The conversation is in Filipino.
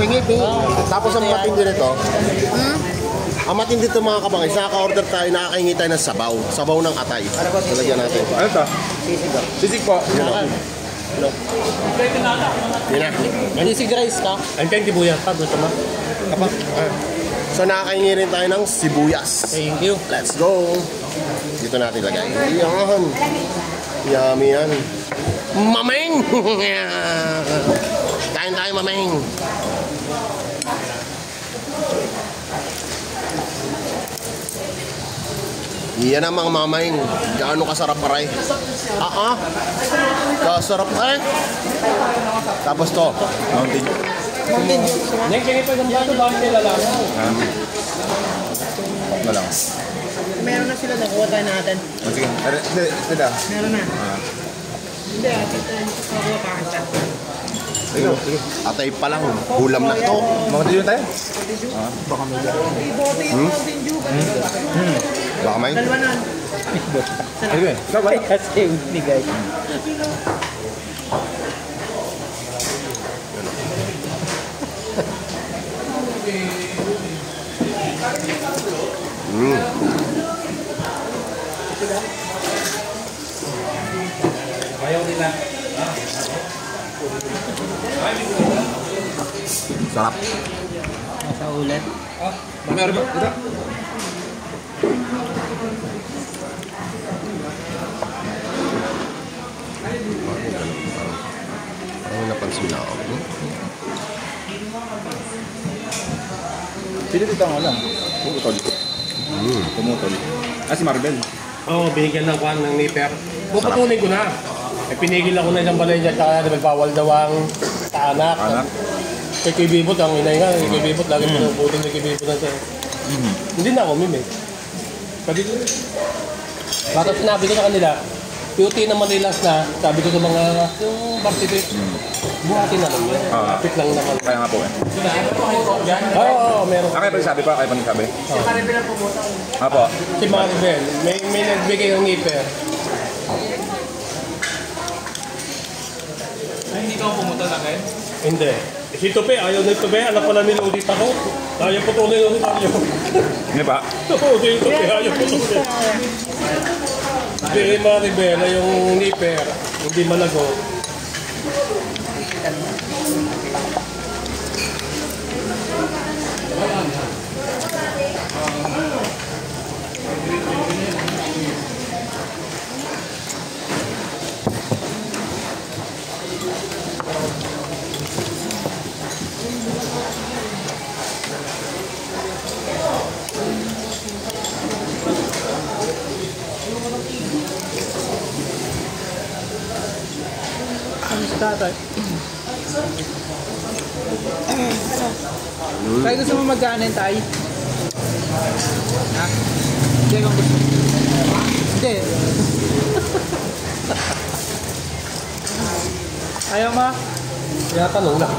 Pingi. Tapos ang matindi nito, ang matindi dito mga kabangis, nakaka-order tayo, nakakahingi tayo ng sabaw. Sabaw ng atay. Talagyan natin. Ano ito? Sisig po. Yan na. Sisig rice ka? Andiyan sibuyas pa, gusto mo? So nakakahingi rin tayo ng sibuyas. Thank you. Let's go. Dito natin lagay. Yan. Yummy yan. Mameng! Kain tayo, mameng. Yan ang mga mameng. Gaano kasarap paray. Kasarap paray. Tapos to. Mountain. Neng, kaya pa yung bato, bakit nila lang? Malang. Meron na sila, nakuha tayo natin. Sige. Ito na. Meron na. Hindi, nakuha pa kita. Atay pa lang. Hulam na to. Mountain yun tayo? Baka may Mountain Dew. Baka may? Dalawa na. Ano ba? Ikaw ba? Kasi unigay. Ayaw nila. Sarap. Nasa ulit. Meron ba? Ito. Parang napansin na ako. Sino dito ang alam? Pumutol. Pumutol. Si Maribel. Oo, binigyan ng kwan ng nipper. Puputunin ko na. Eh, pinigil ako na isang balay niya, tsaka nagbawal daw ang anak. Anak? Kay Kuy Bibot, ang inay nga, kay Kuy Bibot, lagi pinuputin ni Kuy Bibot na siya. Hindi na ako, mime. Sabi ko, bakit sinabi ko sa kanila, beauty na Manilas na, sabi ko sa mga, yung varsity, buhatin na lang yun. Kapit lang naman. Kaya nga po eh. Oo, meron. Kaya pa nagsabi pa? Kaya pa nagsabi? Si Maribel ang pumunta. Apo. Si Maribel, may nagbigay ng nipper. Hindi ka pumunta na kayo? Hindi. Si Tupe, ayaw na Tupe, alam pala nila ulit ako. Ayaw putunin ulit ako. Hindi pa? Oo, si Tupe, ayaw putunin. Si Maribel, yung nipper, hindi malago. Tatay. Tayo gusto mo mag-aanin tayo? Ha? Hindi kung gusto. Hindi. Ayaw ma? Kaya tanong na.